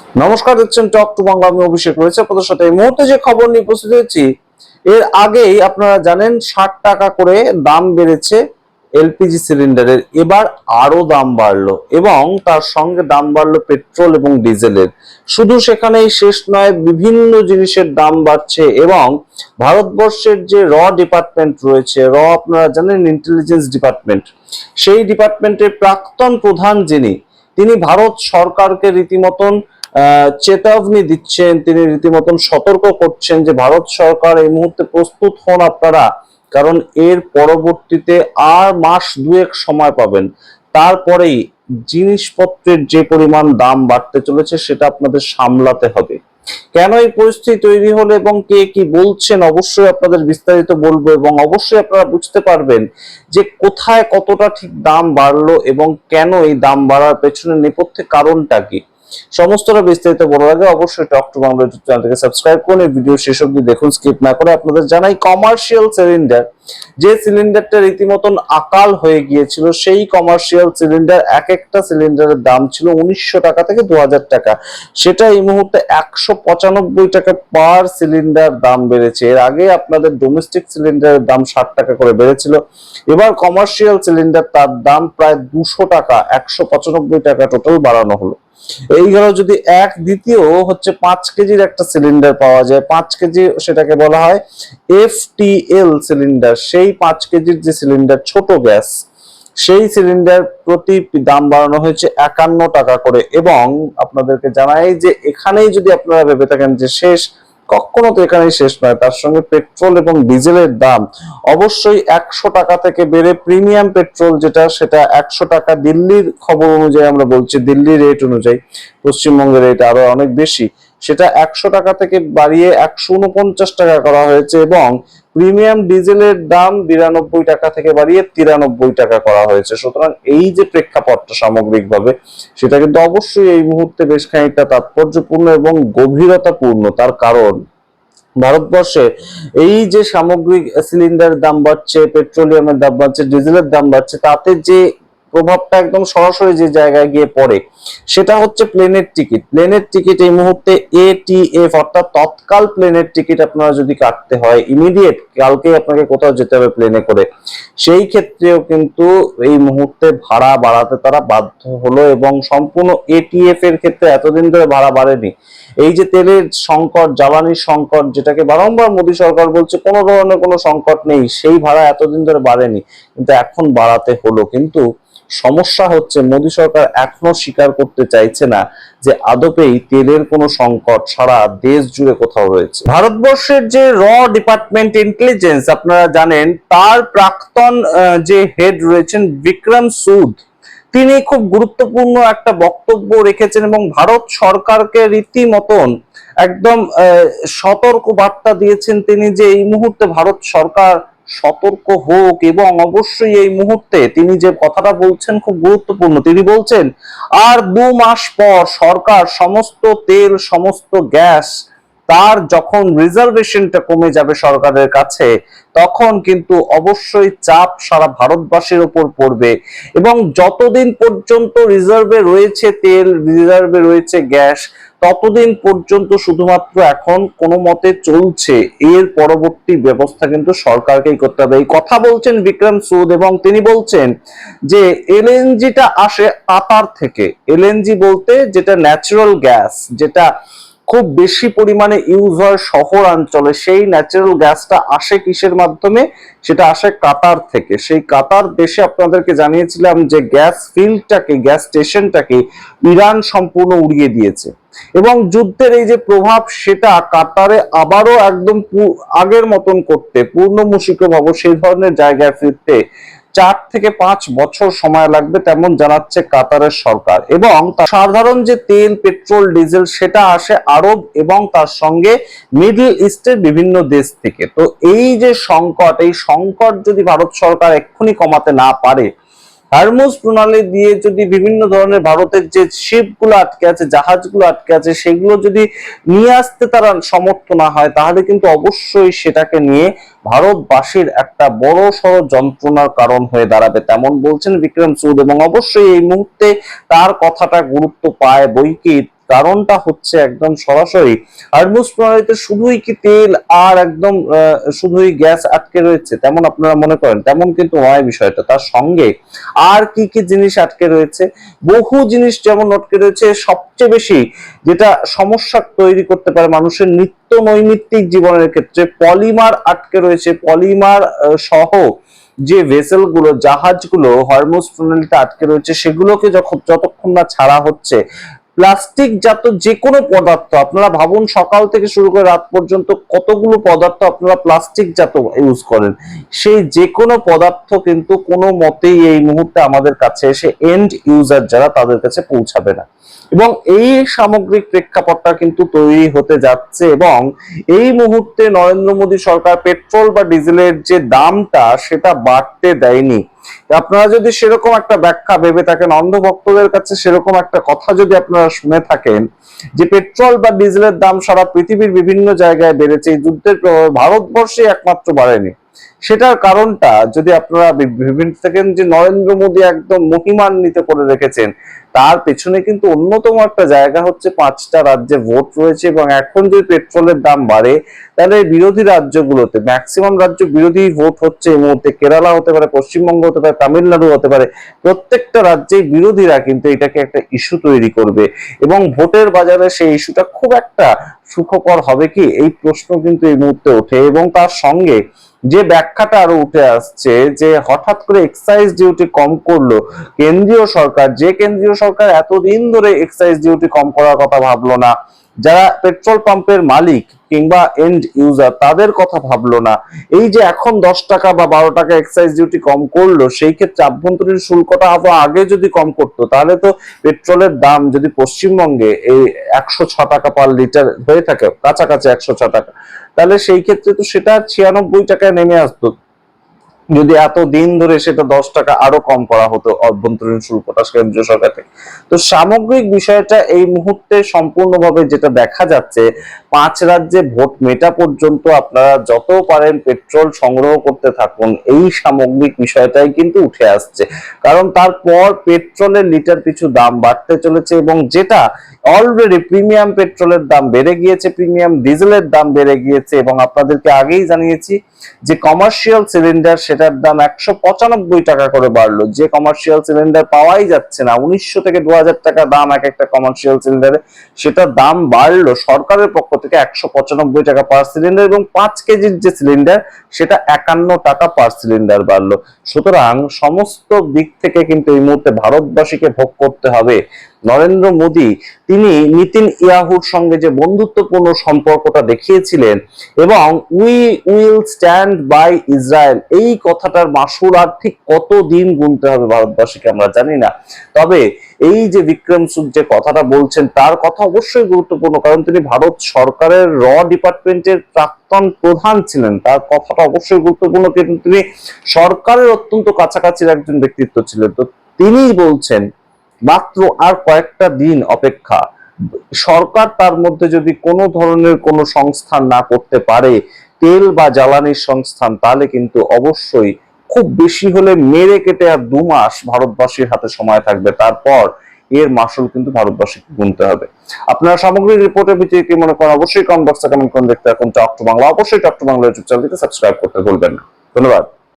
নমস্কার, দেখছেন talk to Bangla. আমি অভিষেক রয়েছে আপনাদের সাথে। এই মুহূর্তে যে খবর নিয়ে উপস্থিত হয়েছি, এর আগেই আপনারা জানেন 60 টাকা করে দাম বেড়েছে এলপিজি সিলিন্ডারের। এবার আরো দাম বাড়লো এবং তার সঙ্গে দাম বাড়লো পেট্রোল এবং ডিজেলের। শুধু সেখানেই শেষ নয়, বিভিন্ন জিনিসের দাম বাড়ছে এবং ভারতবর্ষের যে ডিপার্টমেন্ট রয়েছে, আপনারা জানেন ইন্টেলিজেন্স ডিপার্টমেন্ট, সেই ডিপার্টমেন্টের প্রাক্তন প্রধান যিনি, তিনি ভারত সরকারকে রীতিমতন চেতাবনী দিচ্ছেন, তিনি রীতিমতন সতর্ক করছেন যে ভারত সরকার এই মুহূর্তে প্রস্তুত হন আপনারা, কারণ এর পরবর্তীতে আর মাস দুয়েক সময় পাবেন, তারপরেই জিনিসপত্রের যে পরিমাণ দাম বাড়তে চলেছে সেটা আপনাদের সামলাতে হবে। কেন এই পরিস্থিতি তৈরি হলো এবং কে কি বলছেন অবশ্যই আপনাদের বিস্তারিত বলবো, এবং অবশ্যই আপনারা বুঝতে পারবেন যে কোথায় কতটা ঠিক দাম বাড়লো এবং কেন এই দাম বাড়ার পেছনে নেপথ্যে কারণটা কি। সমস্তটা বিস্তারিত বলার আগে অবশ্যই টক টু বাংলা ইউটিউব চ্যানেলটিকে সাবস্ক্রাইব করুন। এই ভিডিও শেষ অবধি দেখুন, স্কিপ না করে। আপনাদের জানাই, কমার্শিয়াল সিলিন্ডার, যে সিলিন্ডারটা রীতিমতন আকাল হয়ে গিয়েছিল, সেই কমার্শিয়াল সিলিন্ডার, এক একটা সিলিন্ডারের দাম ছিল 1900 টাকা থেকে 2000 টাকা, সেটা এই মুহূর্তে 195 টাকা পার সিলিন্ডার দাম বেড়েছে। এর আগে আপনাদের ডোমেস্টিক সিলিন্ডারের দাম 60 টাকা করে বেড়েছিল, এবার কমার্শিয়াল সিলিন্ডার তার দাম প্রায় 200 টাকা, 195 টাকা টোটাল বাড়ানো হলো। এই গেল যদি দ্বিতীয় হচ্ছে 5 কেজির একটা সিলিন্ডার পাওয়া যায়, 5 কেজি, সেটাকে বলা হয় FTL সিলিন্ডার। সেই 5 কেজির যে সিলিন্ডার, ছোট গ্যাস, সেই সিলিন্ডার প্রতি দাম বাড়ানো হয়েছে 51 টাকা করে। এবং আপনাদেরকে জানাই যে এখানেই যদি আপনারা ভেবে থাকেন যে শেষ, কখনো তো এখানেই শেষ নয়, তার সঙ্গে পেট্রোল এবং ডিজেলের দাম অবশ্যই 100 টাকা থেকে বেড়ে প্রিমিয়াম পেট্রোল যেটা, সেটা 100 টাকা। দিল্লির খবর অনুযায়ী আমরা বলছি, দিল্লির রেট অনুযায়ী, পশ্চিমবঙ্গের রেট আরো অনেক বেশি, সেটা 100 টাকা থেকে বাড়িয়ে 149 টাকা করা হয়েছে। এবং প্রিমিয়াম ডিজেলের দাম 92 টাকা থেকে বাড়িয়ে 93 টাকা করা হয়েছে। সুতরাং এই যে প্রেক্ষাপটটা সামগ্রিকভাবে, সেটা কিন্তু অবশ্যই এই মুহূর্তে বেশ খানিকটা তাৎপর্যপূর্ণ এবং গভীরতাপূর্ণ। তার কারণ, ভারতবর্ষে এই যে সামগ্রিক সিলিন্ডারের দাম বাড়ছে, পেট্রোলিয়ামের দাম বাড়ছে, ডিজেলের দাম বাড়ছে, তাতে যে প্রভাবটা একদম সরাসরি যে জায়গায় গিয়ে পড়ে, সেটা হচ্ছে প্লেনের টিকিট। প্লেনের টিকিট এই মুহূর্তে ATF, অর্থাৎ তৎকাল প্লেনের টিকিট আপনারা যদি কাটতে হয়, ইমিডিয়েট কালকে আপনাকে কোথাও যেতে হবে প্লেনে করে, সেই ক্ষেত্রেও কিন্তু এই মুহূর্তে ভাড়া বাড়াতে তারা বাধ্য হলো। এবং সম্পূর্ণ ATF এর ক্ষেত্রে এতদিন ধরে ভাড়া বাড়েনি। এই যে তেলের সংকট, জ্বালানির সংকট, যেটাকে বারংবার মোদী সরকার বলছে কোনো ধরনের কোনো সংকট নেই, সেই ভাড়া এতদিন ধরে বাড়েনি, কিন্তু এখন বাড়াতে হলো। কিন্তু সমস্যা হচ্ছে, মোদী সরকার এখনো স্বীকার করতে চাইছে না যে আদপেই তেলের কোনো সংকট সারা দেশ জুড়ে কোথাও রয়েছে। ভারতবর্ষের যে ডিপার্টমেন্ট ইন্টেলিজেন্স, আপনারা জানেন, তার প্রাক্তন যে হেড রয়েছেন বিক্রম সুদ, তিনি খুব গুরুত্বপূর্ণ একটা বক্তব্য রেখেছেন এবং ভারত সরকারকে রীতিমতন একদম সতর্ক বার্তা দিয়েছেন তিনি, যে এই মুহূর্তে ভারত সরকার সতর্ক হোক। এবং অবশ্যই এই মুহূর্তে তিনি যে কথাটা বলছেন খুব গুরুত্বপূর্ণ। তিনি বলছেন, আর 2 মাস পর সরকার সমস্ত তেল, সমস্ত গ্যাস, তার যখন রিজার্ভেশনটা কমে যাবে সরকারের কাছে, তখন কিন্তু অবশ্যই চাপ সারা ভারতবাসীর উপর পড়বে। এবং যতদিন পর্যন্ত রিজার্ভে রয়েছে তেল, রিজার্ভে রয়েছে গ্যাস, ততদিন পর্যন্ত শুধুমাত্র এখন কোনো মতে চলছে, এর পরবর্তী ব্যবস্থা কিন্তু সরকারকেই করতে হবে। এই কথা বলছেন বিক্রম সুদ। এবং তিনি বলছেন যে LNGটা আসে কাতার থেকে। LNG বলতে যেটা ন্যাচারাল গ্যাস, যেটা খুব বেশি পরিমাণে ইউজ হয় শহর অঞ্চলে, সেই ন্যাচারাল গ্যাসটা আসে কিসের মাধ্যমে? সেটা আসে কাতার থেকে। সেই কাতার দেশে আপনাদেরকে জানিয়েছিলাম যে গ্যাস ফিল্ডটাকে, গ্যাস স্টেশনটাকে ইরান সম্পূর্ণ উড়িয়ে দিয়েছে। এবং যুদ্ধের এই যে প্রভাব, সেটা কাতারে আবারও একদম আগের মতন করতে, পূর্ণমুশিকভাবে সেই ধরনের জায়গায় ফিরতে 4 থেকে 5 বছর সময় লাগবে, তেমন জানাচ্ছে কাতারের সরকার। এবং সাধারণ যে তেল, পেট্রোল, ডিজেল, সেটা আসে আরব এবং তার সঙ্গে মিডল ইস্টের বিভিন্ন দেশ থেকে। তো এই যে সংকট, এই সংকট যদি ভারত সরকার এক্ষুনি কমাতে না পারে, হরমুজ প্রণালী দিয়ে যদি বিভিন্ন ধরনের ভারতের যে শিপগুলো আটকে আছে, জাহাজগুলো আটকে আছে, সেগুলো যদি নিয়ে আসতে তারা সমর্থ না হয়, তাহলে কিন্তু অবশ্যই সেটাকে নিয়ে ভারতবাসীর একটা বড় সড় যন্ত্রণার কারণ হয়ে দাঁড়াবে, তেমন বলছেন বিক্রম সুদ। এবং অবশ্যই এই মুহূর্তে তার কথাটা গুরুত্ব পায় বইকি, কারণটা হচ্ছে একদম সরাসরি হরমুজ প্রণালীতে শুধুই কি তেল আর একদম শুধুই গ্যাস আটকে রয়েছে তেমন আপনারা মনে করেন? তেমন কিন্তু নয় বিষয়টা। তার সঙ্গে আর কি কি জিনিস আটকে রয়েছে, বহু জিনিস যেমন আটকে রয়েছে। সবচেয়ে বেশি যেটা সমস্যা তৈরি করতে পারে মানুষের নিত্য নৈমিত্তিক জীবনের ক্ষেত্রে, পলিমার আটকে রয়েছে। পলিমার সহ যে ভেসেল গুলো, জাহাজগুলো হরমুজ প্রণালীতে আটকে রয়েছে, সেগুলোকে যতক্ষণ না ছাড়া হচ্ছে, প্লাস্টিক জাত যে কোনো পদার্থ, আপনারা ভাবুন সকাল থেকে শুরু করে রাত পর্যন্ত কতগুলো পদার্থ আপনারা প্লাস্টিক জাত ইউজ করেন, সেই যে কোনো পদার্থ কিন্তু কোনো মতেই এই মুহূর্তে আমাদের কাছে এসে এন্ড ইউজার যারা তাদের কাছে পৌঁছাবে না। এবং এই সামগ্রিক প্রেক্ষাপটটা কিন্তু তৈরি হতে যাচ্ছে। এবং এই মুহূর্তে নরেন্দ্র মোদী সরকার পেট্রোল বা ডিজেলের যে দামটা সেটা বাড়তে দেয়নি। আপনারা যদি সেরকম একটা ব্যাখ্যা ভেবে থাকেন, অন্ধভক্তদের কাছে সেরকম একটা কথা যদি আপনারা শুনে থাকেন যে পেট্রোল বা ডিজেলের দাম সারা পৃথিবীর বিভিন্ন জায়গায় বেড়েছে, এই যুদ্ধের প্রভাবে ভারতবর্ষে একমাত্র বাড়েনি, সেটার কারণটা যদি আপনারা বিভিন্ন থাকেন যে নরেন্দ্র মোদী একদম মহিমান্বিত করে রেখেছেন, তার পেছনে কিন্তু অন্যতম একটা জায়গা হচ্ছে 5টা রাজ্যে ভোট রয়েছে। এবং এখন যদি পেট্রোলের দাম বাড়ে তাহলে বিরোধী রাজ্যগুলোতে ম্যাক্সিমাম রাজ্য বিরোধী ভোট হচ্ছে এই মুহূর্তে, কেরালা হতে পারে, পশ্চিমবঙ্গ হতে পারে, তামিলনাড়ু হতে পারে, প্রত্যেকটা রাজ্যেই বিরোধীরা কিন্তু এটাকে একটা ইস্যু তৈরি করবে। এবং ভোটের বাজারে সেই ইস্যুটা খুব একটা সুখকর হবে কি, এই প্রশ্ন কিন্তু এই মুহূর্তে ওঠে। এবং তার সঙ্গে যে ব্যাখ্যাটা আরো উঠে আসছে যে হঠাৎ করে এক্সাইজ ডিউটি কম করলো কেন্দ্রীয় সরকার, যে কেন্দ্রীয় সরকার এতদিন ধরে এক্সাইজ ডিউটি কম করার কথা ভাবলো না, যারা পেট্রোল পাম্পের মালিক কিংবা এন্ড ইউজার তাদের কথা ভাবলো না, এই যে এখন 10 টাকা বা 12 টাকা এক্সাইজ ডিউটি কম করলো, সেই ক্ষেত্রে আভ্যন্তরীণ শুল্কটা আগে যদি কম করতো তাহলে তো পেট্রোলের দাম যদি পশ্চিমবঙ্গে এই 106 টাকা পার লিটার হয়ে থাকে, কাছাকাছি 106 টাকা, তাহলে সেই ক্ষেত্রে তো সেটা 96 টাকায় নেমে আসতো যদি এত দিন ধরে সেটা 10 টাকা আরো কম করা হতো অভ্যন্তরীণ শুল্কটা কেন্দ্রীয় সরকার থেকে। তো সামগ্রিক বিষয়টা এই মুহূর্তে সম্পূর্ণভাবে যেটা দেখা যাচ্ছে, 5 রাজ্যে ভোট মেটা পর্যন্ত আপনারা যত পারেন পেট্রোল সংগ্রহ করতে থাকুন, এই সামগ্রিক বিষয়টাই কিন্তু উঠে আসছে। কারণ তারপর পেট্রোলের লিটার পিছু দাম বাড়তে চলেছে, এবং যেটা অলরেডি প্রিমিয়াম পেট্রোলের দাম বেড়ে গিয়েছে, প্রিমিয়াম ডিজেলের দাম বেড়ে গিয়েছে। এবং আপনাদেরকে আগেই জানিয়েছি যে কমার্শিয়াল সিলিন্ডার সেটার দাম 195 টাকা করে বাড়লো, যে কমার্শিয়াল সিলিন্ডার পাওয়াই যাচ্ছে না, 1900 থেকে 2000 টাকা দাম এক একটা কমার্শিয়াল সিলিন্ডারে, সেটার দাম বাড়লো সরকারের পক্ষ থেকে 195 টাকা পার সিলিন্ডার। এবং 5 কেজির যে সিলিন্ডার সেটা 51 টাকা পার সিলিন্ডার বাড়লো। সুতরাং সমস্ত দিক থেকে কিন্তু এই মুহূর্তে ভারতবাসীকে ভোগ করতে হবে নরেন্দ্র মোদী তিনি নীতিন ইয়াহুর সঙ্গে যে বন্ধুত্বপূর্ণ সম্পর্কটা দেখিয়েছিলেন, এবং we will stand by Israel, এই কথাটার মাসুর আর ঠিক কতদিন গুনতে হবে ভারতবাসীকে আমরা জানি না। তবে এই যে বিক্রম সুদ যে কথাটা বলছেন তার কথা অবশ্যই গুরুত্বপূর্ণ, কারণ তিনি ভারত সরকারের ডিপার্টমেন্টের প্রাক্তন প্রধান ছিলেন, তার কথাটা অবশ্যই গুরুত্বপূর্ণ। কিন্তু তিনি সরকারের অত্যন্ত কাছাকাছির একজন ব্যক্তিত্ব ছিলেন। তো তিনি বলছেন মাত্র আর কয়েকটা দিন অপেক্ষা, সরকার তার মধ্যে যদি কোনো ধরনের কোনো সংস্থান না করতে পারে, তেল বা জ্বালানির সংস্থান, তাহলে কিন্তু অবশ্যই খুব বেশি হলে মেরে কেটে আর 2 মাস ভারতবাসীর হাতে সময় থাকবে, তারপর এর মাসুল কিন্তু ভারতবাসীকে গুনতে হবে। আপনারা সামগ্রিক রিপোর্টের ভিত্তিতে কি মনে করেন অবশ্যই কমেন্ট বক্সে কমেন্ট করে দেখতে থাকুন টক টু বাংলা। অবশ্যই টক টু বাংলা ইউটিউব চ্যানেলটিকে সাবস্ক্রাইব করতে ভুলবেন না। ধন্যবাদ।